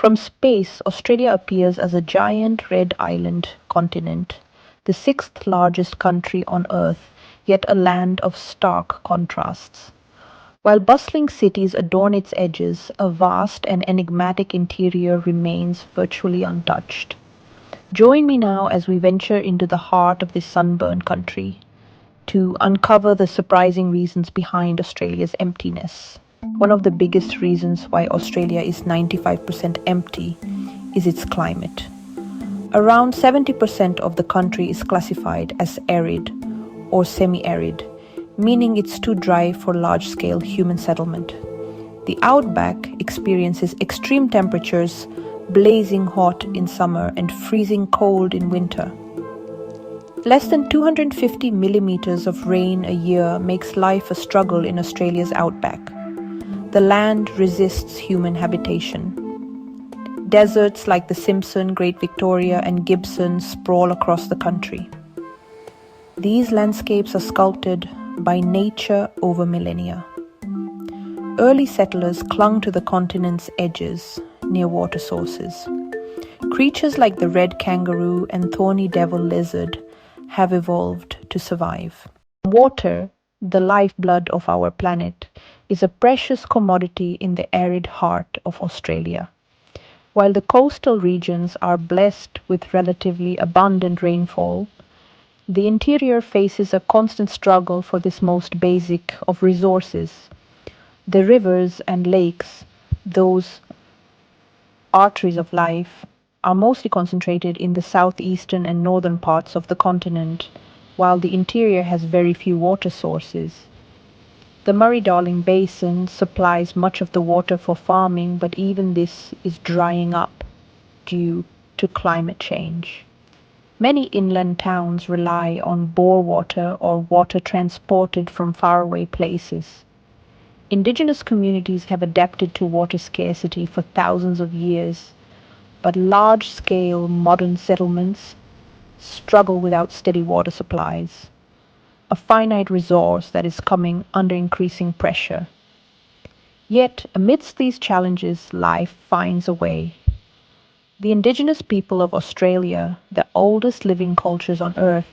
From space, Australia appears as a giant red island continent, the sixth largest country on Earth, yet a land of stark contrasts. While bustling cities adorn its edges, a vast and enigmatic interior remains virtually untouched. Join me now as we venture into the heart of this sunburned country to uncover the surprising reasons behind Australia's emptiness. One of the biggest reasons why Australia is 95% empty is its climate. Around 70% of the country is classified as arid or semi-arid, meaning it's too dry for large-scale human settlement. The Outback experiences extreme temperatures, blazing hot in summer and freezing cold in winter. Less than 250 millimeters of rain a year makes life a struggle in Australia's outback. The land resists human habitation. Deserts like the Simpson, Great Victoria, and Gibson sprawl across the country. These landscapes are sculpted by nature over millennia. Early settlers clung to the continent's edges near water sources. Creatures like the red kangaroo and thorny devil lizard have evolved to survive. Water, the lifeblood of our planet, is a precious commodity in the arid heart of Australia. While the coastal regions are blessed with relatively abundant rainfall, the interior faces a constant struggle for this most basic of resources. The rivers and lakes, those arteries of life, are mostly concentrated in the southeastern and northern parts of the continent, while the interior has very few water sources. The Murray-Darling Basin supplies much of the water for farming, but even this is drying up due to climate change. Many inland towns rely on bore water or water transported from faraway places. Indigenous communities have adapted to water scarcity for thousands of years, but large-scale modern settlements struggle without steady water supplies, a finite resource that is coming under increasing pressure. Yet, amidst these challenges, life finds a way. The Indigenous people of Australia, the oldest living cultures on Earth,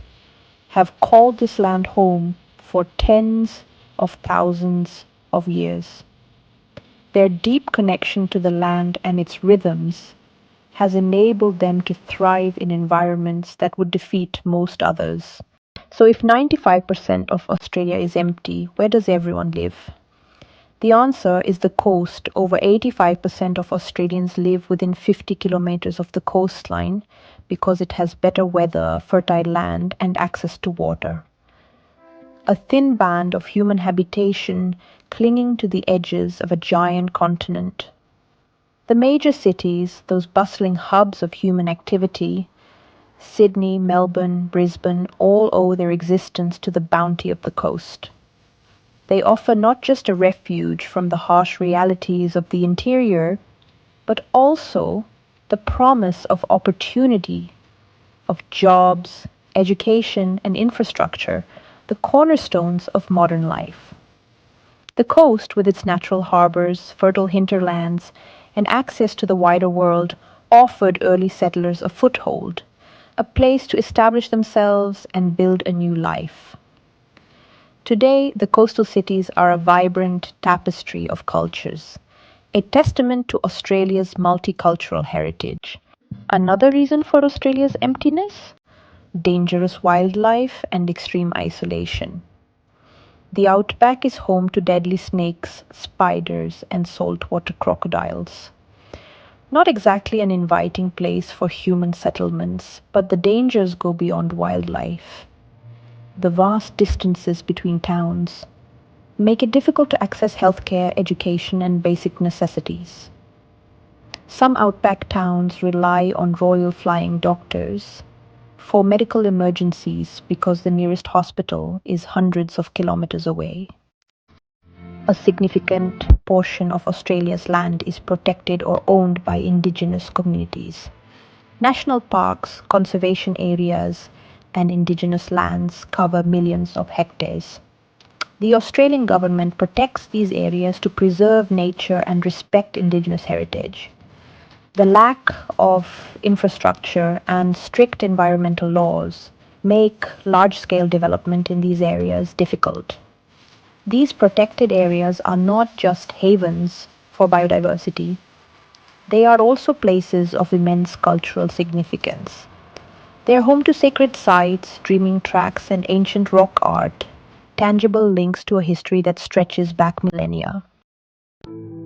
have called this land home for tens of thousands of years. Their deep connection to the land and its rhythms has enabled them to thrive in environments that would defeat most others. So if 95% of Australia is empty, where does everyone live? The answer is the coast. Over 85% of Australians live within 50 kilometers of the coastline because it has better weather, fertile land, and access to water. A thin band of human habitation clinging to the edges of a giant continent. The major cities, those bustling hubs of human activity, Sydney, Melbourne, Brisbane, all owe their existence to the bounty of the coast. They offer not just a refuge from the harsh realities of the interior, but also the promise of opportunity, of jobs, education, and infrastructure, the cornerstones of modern life. The coast, with its natural harbors, fertile hinterlands, and access to the wider world, offered early settlers a foothold, a place to establish themselves and build a new life. Today, the coastal cities are a vibrant tapestry of cultures, a testament to Australia's multicultural heritage. Another reason for Australia's emptiness? Dangerous wildlife and extreme isolation. The outback is home to deadly snakes, spiders, and saltwater crocodiles. Not exactly an inviting place for human settlements, but the dangers go beyond wildlife. The vast distances between towns make it difficult to access healthcare, education, and basic necessities. Some outback towns rely on Royal Flying Doctors for medical emergencies because the nearest hospital is hundreds of kilometers away. A significant portion of Australia's land is protected or owned by Indigenous communities. National parks, conservation areas, and Indigenous lands cover millions of hectares. The Australian government protects these areas to preserve nature and respect Indigenous heritage. The lack of infrastructure and strict environmental laws make large-scale development in these areas difficult. These protected areas are not just havens for biodiversity, they are also places of immense cultural significance. They are home to sacred sites, dreaming tracks, and ancient rock art, tangible links to a history that stretches back millennia.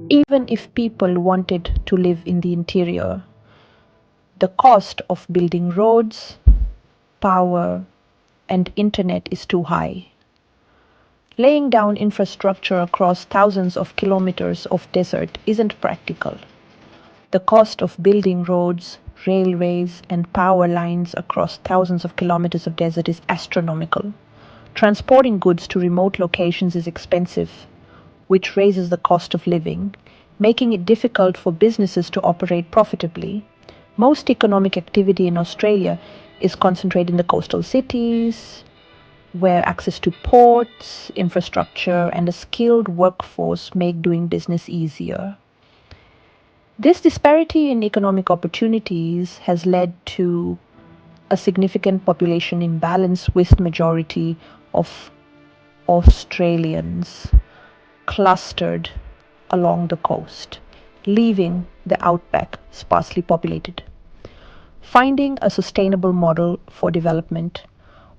Even if people wanted to live in the interior, the cost of building roads, power, and internet is too high. Laying down infrastructure across thousands of kilometers of desert isn't practical. The cost of building roads, railways, and power lines across thousands of kilometers of desert is astronomical. Transporting goods to remote locations is expensive, which raises the cost of living, making it difficult for businesses to operate profitably. Most economic activity in Australia is concentrated in the coastal cities, where access to ports, infrastructure, and a skilled workforce make doing business easier. This disparity in economic opportunities has led to a significant population imbalance, with majority of Australians clustered along the coast, leaving the outback sparsely populated. Finding a sustainable model for development,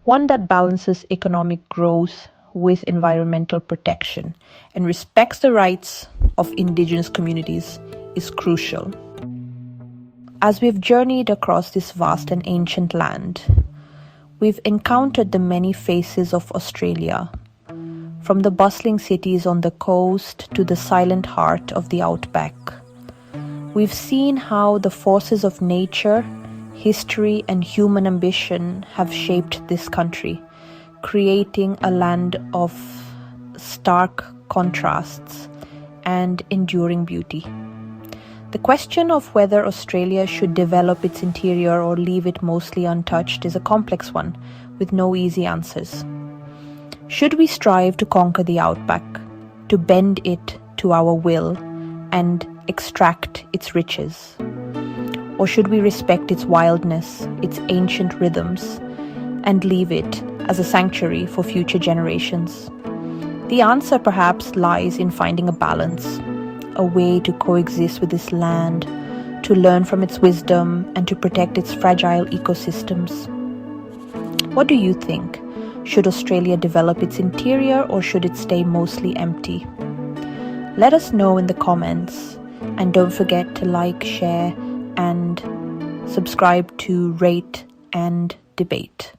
one that balances economic growth with environmental protection and respects the rights of Indigenous communities, is crucial. As we've journeyed across this vast and ancient land, we've encountered the many faces of Australia, from the bustling cities on the coast to the silent heart of the outback. We've seen how the forces of nature, history, and human ambition have shaped this country, creating a land of stark contrasts and enduring beauty. The question of whether Australia should develop its interior or leave it mostly untouched is a complex one, with no easy answers. Should we strive to conquer the outback, to bend it to our will, and extract its riches? Or should we respect its wildness, its ancient rhythms, and leave it as a sanctuary for future generations? The answer perhaps lies in finding a balance, a way to coexist with this land, to learn from its wisdom, and to protect its fragile ecosystems. What do you think? Should Australia develop its interior, or should it stay mostly empty? Let us know in the comments, and don't forget to like, share, and subscribe to Rate and Debate.